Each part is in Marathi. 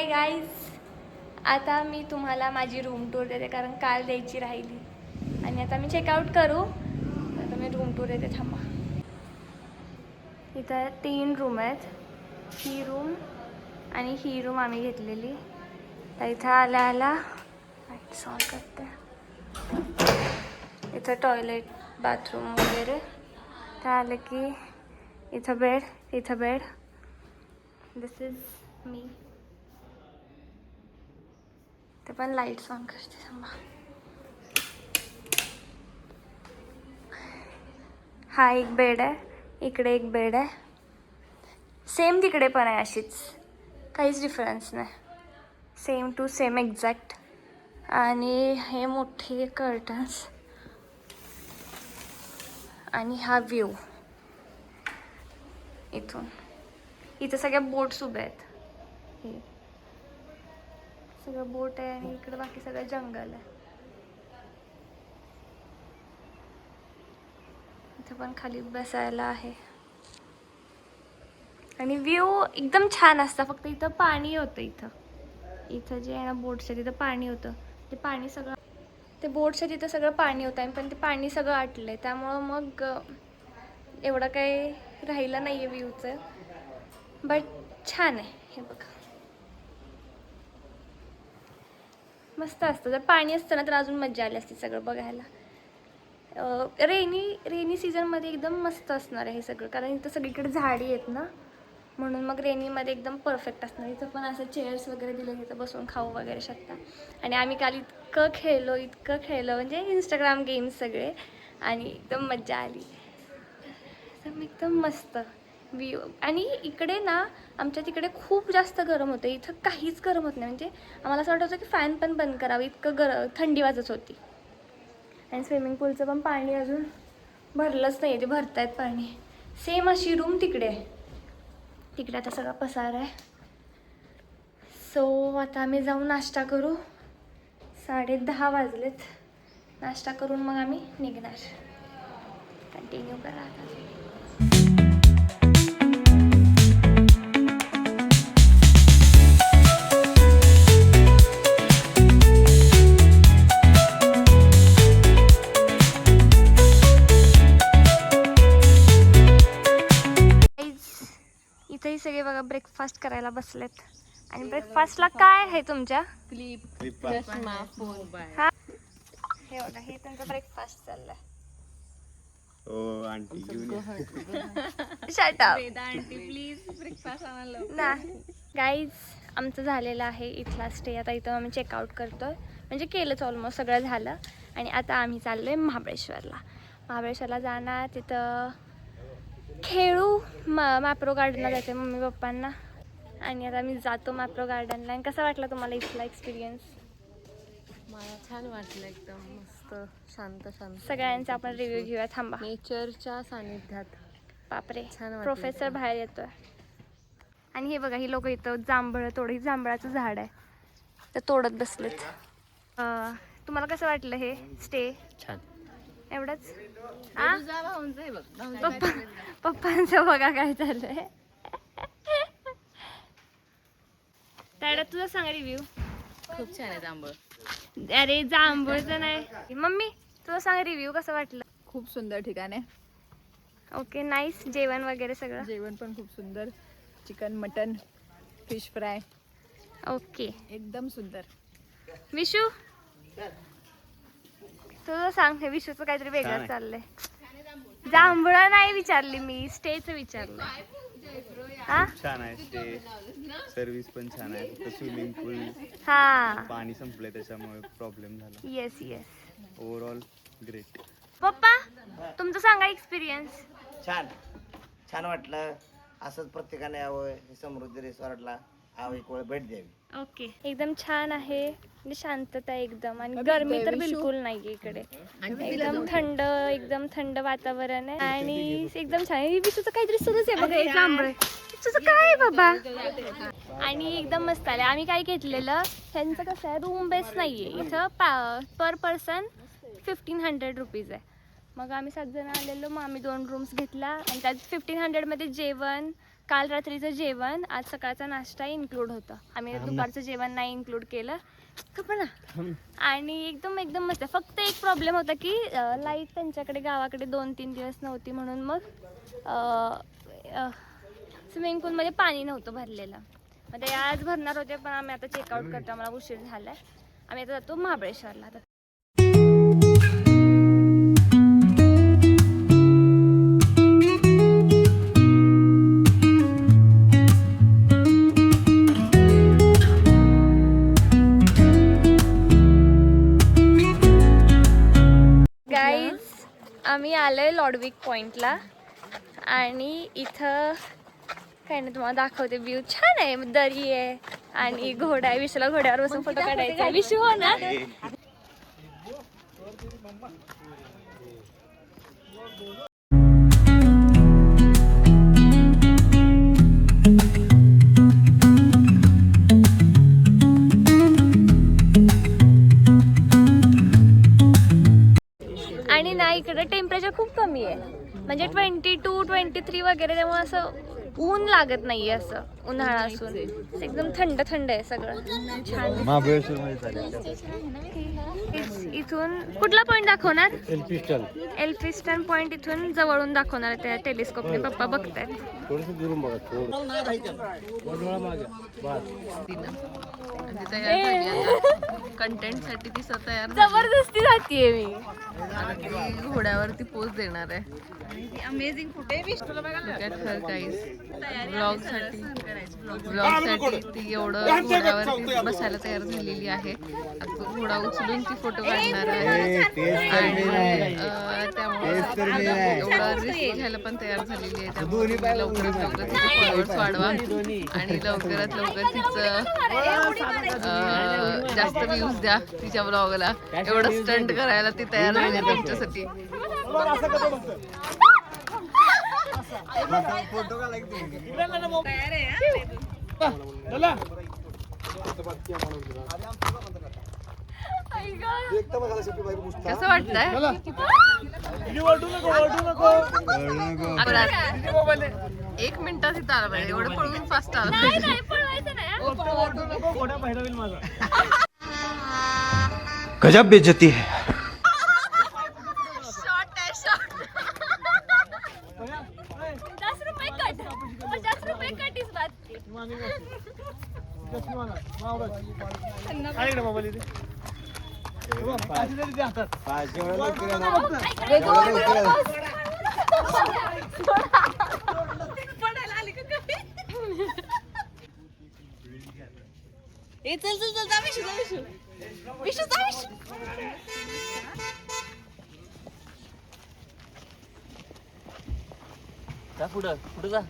हाय गाईज, आता मी तुम्हाला माझी रूम टूर देते कारण काल द्यायची राहिली आणि आता मी चेकआउट करू. आता मी रूम टूर देते, थांबा. इथं 3 रूम आहेत, ही रूम आणि ही रूम आम्ही घेतलेली. तर इथं आल्या लाईट्स ऑन करते. इथं टॉयलेट बाथरूम वगैरे. तर आलं की इथं बेड. This is me. ते पण लाईट्स ऑन करते, थांबा. हा एक बेड आहे, इकडे एक बेड आहे, सेम तिकडे पण आहे, अशीच काहीच डिफरन्स नाही, सेम टू सेम एक्झॅक्ट. आणि हे मोठे कर्टन्स आणि हा व्ह्यू इथं सगळ्या बोट्स उभ्या आहेत. हे सगळं बोट आहे आणि इकडे बाकी सगळं जंगल आहे. इथं पण खाली बसायला आहे आणि व्ह्यू एकदम छान असतं. फक्त इथं पाणी होतं, इथं जे आहे ना बोटच्या तिथं पाणी होतं. ते पाणी सगळं, ते बोटच्या तिथं सगळं पाणी होतं पण ते पाणी सगळं आटलं आहे, त्यामुळं मग एवढं काही राहिलं नाही आहे व्ह्यूचं. बट छान आहे. हे बघा, मस्त असतं. जर पाणी असतं ना तर अजून मजा आली असती सगळं बघायला. रेनी सीझनमध्ये एकदम मस्त असणार आहे हे सगळं, कारण इथं सगळीकडे झाडी आहेत ना, म्हणून मग रेनीमध्ये एकदम परफेक्ट असणार. इथं पण असं चेअर्स वगैरे दिले, इथं बसून खाऊ वगैरे शकता. आणि आम्ही काल इतकं खेळलो म्हणजे इंस्टाग्राम गेम्स सगळे, आणि एकदम मजा आली. एकदम मस्त व्ह्यू. आणि इकडे ना आमच्या तिकडे खूप जास्त गरम होतं, इथं काहीच गरम होत नाही. म्हणजे आम्हाला असं वाटत होतं की फॅन पण बंद करावं, इतकं थंडी वाजत होती. आणि स्विमिंग पूलचं पण पाणी अजून भरलंच नाही, ते भरतायत पाणी. सेम अशी रूम तिकडे आता सगळा पसारा आहे. सो आता आम्ही जाऊन नाश्ता करू. 10:30 वाजलेत. नाश्ता करून मग आम्ही निघणार. कंटिन्यू करा आता. इथेही सगळे बघा ब्रेकफास्ट करायला बसलेत. आणि ब्रेकफास्टला काय आहे तुमच्या? हा, हे बघा, हे त्यांचा ब्रेकफास्ट चाललाय. Oh aunty shut up aunty please breakfast आणायला. नाही गाईज, आमचं झालेलं आहे इथला स्टे. आता इथं आम्ही चेकआउट करतोय, म्हणजे केलंच ऑलमोस्ट, सगळं झालं. आणि आता आम्ही चाललोय महाबळेश्वरला जाणार. तिथं खेळू, मॅप्रो गार्डनला जायचं आहे मम्मी पप्पांना. आणि आता मी जातो मॅप्रो गार्डनला. आणि कसा वाटला तुम्हाला इथला एक्सपिरियन्स? मला छान वाटलं, एकदम मस्त, शांत. सगळ्यांचा आपण रिव्ह्यू घेऊया, थांबा. नेचरच्या सानिध्यात. बापरे, छान वाटलं. प्रोफेसर बाहेर येतोय. आणि हे बघा, ही लोक इथं जांभळाचं झाड आहे, तर तोडत बसलेत. तुम्हाला कसं वाटलं हे स्टे? छान. एवढंच? बघ पप्पांचं बघा काय चाललंय. त्याला तुझा सांग रिव्ह्यू. खूप छान आहे जांभळ. अरे जांभूळचं नाही, मम्मी तुझं सांग रिव्ह्यू, कसं वाटलं? खूप सुंदर ठिकाण आहे. Okay, nice. जेवण वगैरे सगळं? जेवण पण खूप सुंदर. Chicken, mutton, fish fry, okay, एकदम सुंदर. विशू तुझं सांग. हे विशूचं काहीतरी वेगळं चाललंय. जांभळं नाही विचारली मी, स्टेचं विचारलं. हा, छान आहे स्टे, सर्व्हिस पण छान आहे. फक्त स्विमिंग पूल हा, पाणी संपलंय त्याच्यामुळे प्रॉब्लेम झाला. येस. Overall great. पप्पा तुमचं सांगा एक्सपिरियन्स. छान वाटलं. असंच प्रत्येकाने यावं, समृद्धी रिसॉर्टला एक वेळ भेट द्यावी. ओके, एकदम छान आहे, म्हणजे शांतता एकदम. आणि गरमी तर बिलकुल नाहीये इकडे, एकदम थंड वातावरण आहे. आणि एकदम छान. विशूचं काहीतरी सुरूच आहे बघा, जांभळ तुझं काय आहे बाबा. आणि एकदम मस्त आले. आम्ही काय घेतलेलं, त्यांचं कसं आहे, रूम बेस नाहीये इथं, पर पर्सन 1500 रुपीज आहे. मग आम्ही 7 जण आलेलो, मग आम्ही 2 रूम्स घेतला आणि त्यात 1500 मध्ये जेवण, काल रात्रीचं जेवण आज सकाळचा नाश्ता इन्क्लूड होतं. आम्ही दुपारचं जेवण नाही इन्क्लूड केलं पण आणि एकदम मस्त. फक्त एक प्रॉब्लेम होता की लाईट त्यांच्याकडे गावाकडे 2-3 दिवस नव्हती म्हणून मग स्विमिंग पूलमध्ये पाणी नव्हतं भरलेलं. मग ते आज भरणार होते पण आम्ही आता चेकआउट करतो, आम्हाला उशीर झाला आहे. आम्ही आता जातो महाबळेश्वरला. आम्ही आलोय लॉडविक पॉइंटला आणि इथं काय नाही तुम्हाला दाखवते. व्ह्यू छान आहे, दरी आहे आणि घोडा आहे. विशूला घोड्यावर बसून फोटो काढायचा. विशू हो ना. आणि ना इकडे टेम्परेचर खूप कमी आहे, म्हणजे 22-23 वगैरे, त्यामुळे असं ऊन लागत नाहीये असं उन्हाळा असून. एकदम थंड थंड आहे सगळं. छान. इथून कुठला पॉइंट दाखवणार? एल्फिस्टन पॉइंट इथून जवळून दाखवणार त्या टेलिस्कोपने. पप्पा बघतायत. कंटेंट साठी ती तयार जबरदस्ती जातीये मी. घोड्यावरती पोच देणार आहे. अमेझिंग फुटेज ब्लॉग साठी ती एवढं घोड्यावरती बसायला तयार झालेली आहे. घोडा उचलून ती फोटो काढणार आहे आणि त्यामुळे एवढं रिस्क घ्यायला पण तयार झालेली आहे. त्यामुळे लवकरात लवकर तिचे फॉलोअर्स वाढवा आणि लवकरात लवकर तिचं जास्त व्ह्यूज द्या तिच्या ब्लॉगला. एवढं स्टंट करायला ती तयार झाली तुमच्यासाठी. कसं वाटतंय? 1 मिनिटात इथं आला पाहिजे. एवढं पळून फास्ट आला. गजब बेइज्जती है. पुढं जा.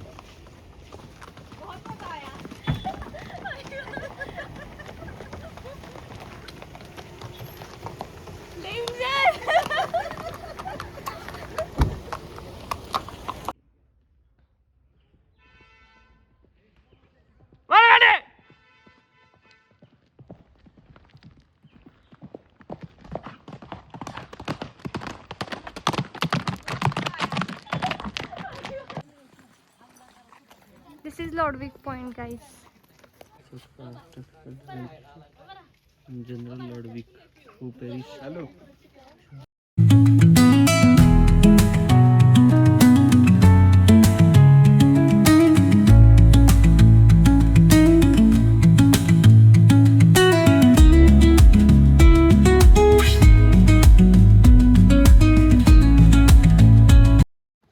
This is Lodwick Point, guys. General Lodwick who perish. Hello.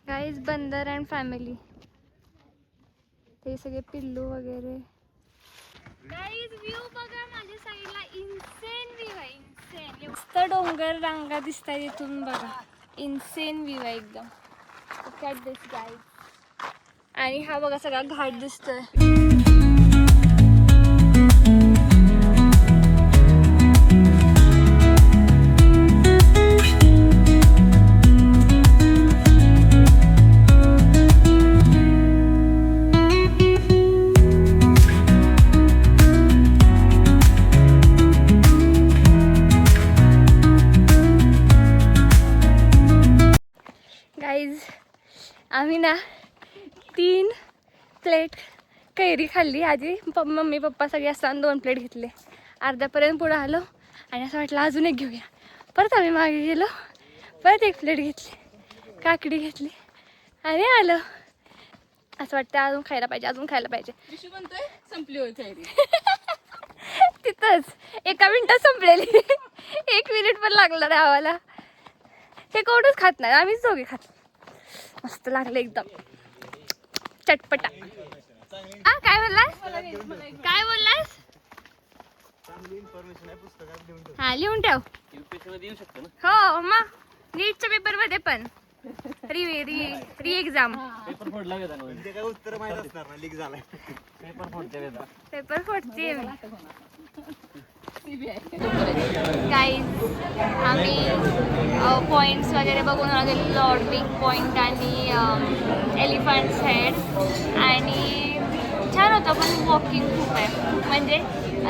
Guys, बंदर अँड फॅमिली. ते सगळे पिल्लू वगैरे. गाईज व्ह्यू बघा माझ्या साईडला. इन्सेन व्ह्यू आहे, इन्सेन. मस्त डोंगर रांगा दिसतात इथून बघा. इन्सेन व्ह्यू आहे एकदम. Look at this guys. आणि हा बघा सगळा घाट दिसतोय. आम्ही ना 3 प्लेट कैरी खाल्ली आधी. मम्मी पप्पा सगळे असताना 2 प्लेट घेतले. अर्ध्यापर्यंत पुढं आलो आणि असं वाटलं अजून एक घेऊया. परत आम्ही मागे गेलो, परत 1 प्लेट घेतली, काकडी घेतली आणि आलो. असं वाटतं अजून खायला पाहिजे, अजून खायला पाहिजे. संपली होती तिथंच 1 मिनिटात संपलेली. 1 मिनिट पण लागला नाही आम्हाला. ते कोणच खात नाही, आम्हीच दोघे खात. मस्त लागलं एकदम चटपटा. काय बोललास? काय बोललास? हा लिहून ठेव. हो मग नीटच्या पेपर मध्ये पण री एक्झाम उत्तर माहित असणार ना, लीक झालाय. पेपर फोडते गाईज. आम्ही पॉइंट्स वगैरे बघून आलेलो, लॉर्डविक पॉइंट आणि एलिफंट्स हेड. आणि छान होतं पण वॉकिंग खूप आहे. म्हणजे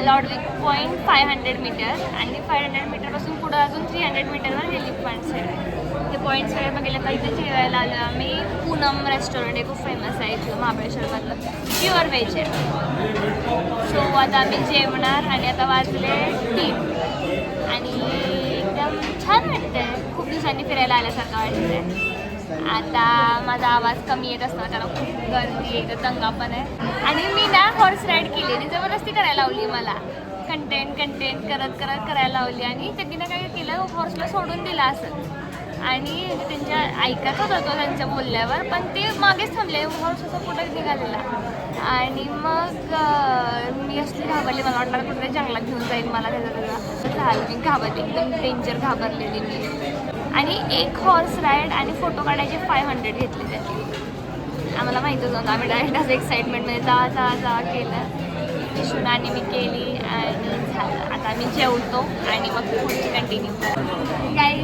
लॉर्डविक पॉइंट 500 मीटर आणि 500 मीटरपासून पुढं अजून 300 मीटरवर एलिफंट्स हेड आहे. ते पॉईंट्स वगैरे बघितले तर इथे जेवायला आलो आम्ही. पूनम रेस्टॉरंट आहे, खूप फेमस आहे इथलं महाबळेश्वरमधलं, प्युअर व्हेज आहे. सो आता आम्ही जेवणार आणि आता वाजले 3 आणि एकदम छान वाटतंय. खूप दिवसांनी फिरायला आल्यासारखं वाटतंय. आता माझा आवाज कमी येत असणार कारण खूप गर्दी आहे, दंगा पण आहे. आणि मी ना हॉर्स राईड केली, जबरदस्ती करायला लावली मला. कंटेंट करत करायला लावली आणि त्यांनी काय केलं, हॉर्सला सोडून दिला असं. आणि त्यांच्या ऐकत होता तो त्यांच्या बोलल्यावर, पण ते मागेच थांबले. हॉर्स असं कुठं निघालेला. आणि मग मी असली घाबरली, मला वाटलं कुठे जंगलात घेऊन जाईल मला. त्याचा झालं, मी घाबरली, एकदम डेंजर घाबरलेली मी. आणि 1 हॉर्स राईड आणि फोटो काढायचे 500 घेतले त्यांनी. आम्हाला माहीतच नव्हतं, आम्ही डायरेक्ट असं एक्साइटमेंटमध्ये जा केलं. विशून आणि मी केली आणि झालं. आता आम्ही जेवतो आणि मग पुढची कंटिन्यू करतो. काही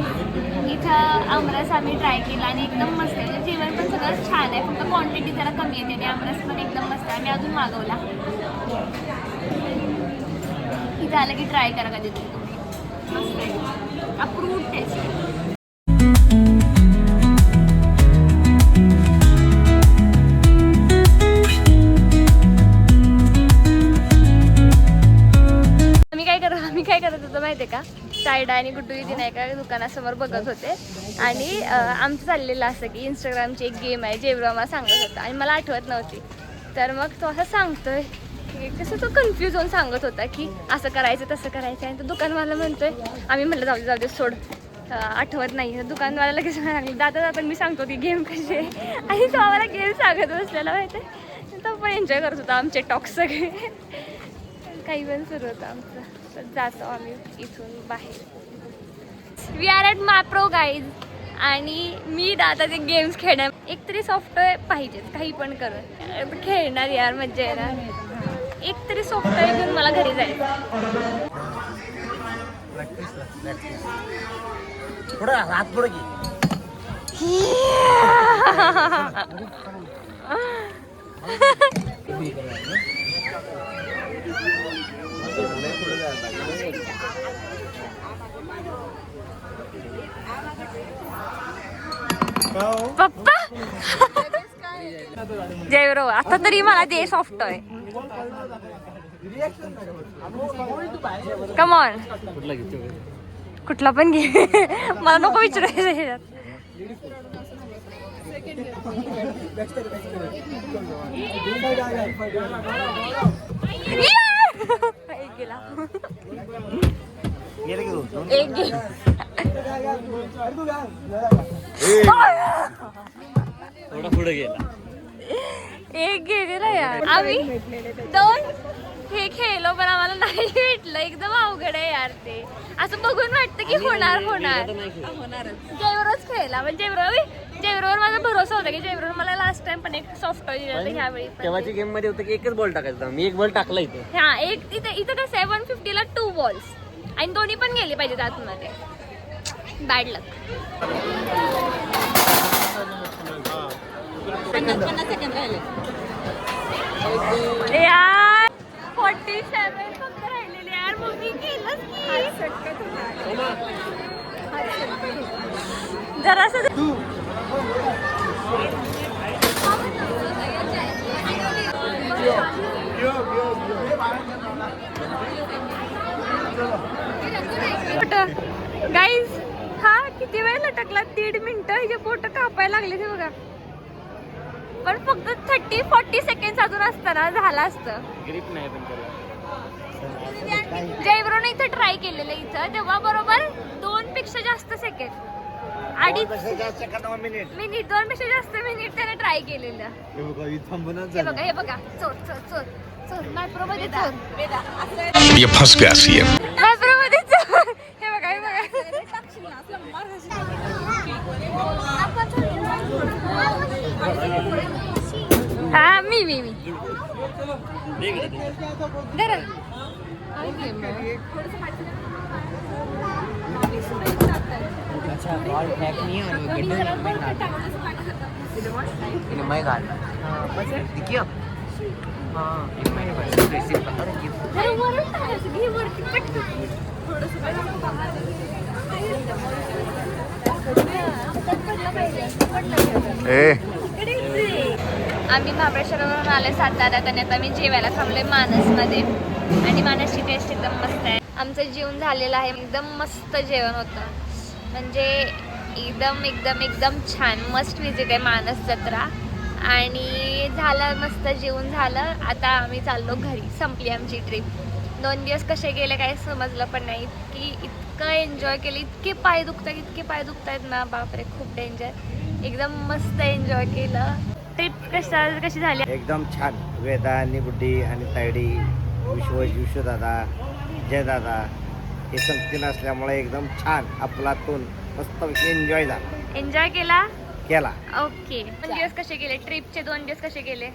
इथं आमरस आम्ही ट्राय केला आणि एकदम मस्त आहे. म्हणजे जेवण पण सगळं छान आहे, फक्त क्वांटिटी जरा कमी येते आणि आमरस पण एकदम मस्त आहे. आम्ही अजून मागवला. इथं आलं की ट्राय करा कधीतरी तुम्ही, मस्त आहे. अप्रूव्ड टेस्ट आहे. आम्ही काय करत होतो माहिती आहे का, सायडा आणि गुड्डू दिदी नाही का दुकानासमोर बघत होते. आणि आमचं चाललेलं असं की इंस्टाग्रामची एक गेम आहे, जेवढं मला सांगत होता आणि मला आठवत नव्हती. तर मग तो असं सांगतोय, कसं तो कन्फ्यूज होऊन सांगत होता की असं करायचं तसं करायचं. आणि तो दुकानवाला म्हणतोय, आम्ही म्हटलं जाऊ दे सोड, आठवत नाही. दुकानवाला लगेच सांगितलं, दादा मी सांगतो ती गेम कशी आहे. आणि तो आम्हाला गेम सांगत बसलेला माहिती आहे. तो पण एन्जॉय करत होता आमचे टॉक्स सगळे. काही पण सुरू होतं आमचं. तर जातो आम्ही इथून बाहेर. We are at Mapro guys. आणि मी दादा ते गेम्स खेळणार. एकतरी सॉफ्टवेअर पाहिजेच, काही पण करून खेळणार यार, मज्जा येणार. एकतरी सॉफ्टवेअर घेऊन मला घरी जायचं. पप्पा जयरो आता तरी मला दे सॉफ्टवेअर. कम ऑन, कुठला पण घे, मला नको विचारायचं. एक गेला. थोडा पुढे गेला. एक गेलेला यार. आम्ही 2 हे खेळलो पण आम्हाला नाही भेटलं. एकदम अवघड आहे यार ते. असं बघून वाटतं की होणार. जयवरच खेळला, पण जयवरवर माझा भरोसा होता की जयवरवर मला लास्ट टाइम पण एक सॉफ्टवेअर दिलं होतं ह्यावेळी. तेव्हाची गेम मध्ये होतं की 1च बॉल टाकायचा. मी 1 बॉल टाकला इथे. हा, एक इथं कसं आहे 150ला 2 बॉल्स आणि दोन्ही पण गेले पाहिजेत आतमध्ये. बॅड लक. यार 47 फक्त राहिलेले यार. मग मी केलंच की जरासं गाईज हा किती वेळ लटकला 1.5 मिनिटं हिचे बोट कापायला लागले ते बघा. पण फक्त 30-40 सेकंड अजून असताना झालं असतं. ग्रीप नाही पण त्याला. जयवरून इथं ट्राय केलेलं इथं तेव्हा बरोबर 2 पेक्षा जास्त सेकंड 2.5 मिनिट 2 पेक्षा जास्त मिनिट त्याने ट्राय केलेलं. हे बघा थांबूनच हे बघा हे बघा चोर चोर चोर चोर मॅप्रो मध्ये चोर ये फंस गया सीएम। मॅप्रो मध्ये चोर. हे बघा हे बघा हा मी जरा आम्ही महाबळेश्वरवरून आले साताऱ्यात आणि आता मी जेवायला थांबले मानसमध्ये आणि मानसची टेस्ट एकदम मस्त आहे. आमचं जेवण झालेलं आहे. एकदम मस्त जेवण होतं म्हणजे एकदम एकदम एकदम छान. मस्ट विजिट आहे मानस जत्रा. आणि झालं मस्त जेवण झालं. आता आम्ही चाललो घरी. संपली आमची ट्रिप. 2 दिवस कसे गेले काही समजलं पण नाही. इतकं एन्जॉय केलं. इतके पाय दुखतायत ना बापरे खूप डेंजर. एकदम मस्त एन्जॉय केलं. ट्रिप कशी झाली? एकदम छान. वेदा निबुड्डी आणि तायडी विश्वदादा जयदादा हे संगती नसल्यामुळे एकदम छान आपलातून मस्त एन्जॉय झाला. एन्जॉय केला. ओके. 2 दिवस कसे गेले? ट्रिपचे 2 दिवस कसे गेले?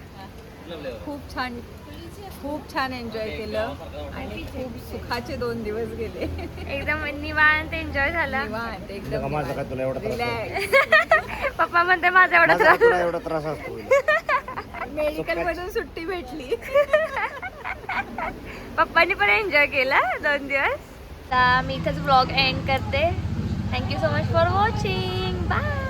खूप छान एन्जॉय केलं आणि खूप सुखाचे 2 दिवस गेले. एकदम निवांत एन्जॉय झाला. निवांत एकदम माझा काय तुला एवढा त्रास रिलॅक्स. पप्पा म्हणते माझा एवढा त्रास. तुला एवढा त्रास असतो? मेडिकल मधून सुट्टी भेटली. पप्पांनी पण एन्जॉय केला 2 दिवस. मी इथंच ब्लॉग एंड करते. Thank you so much for watching. Bye.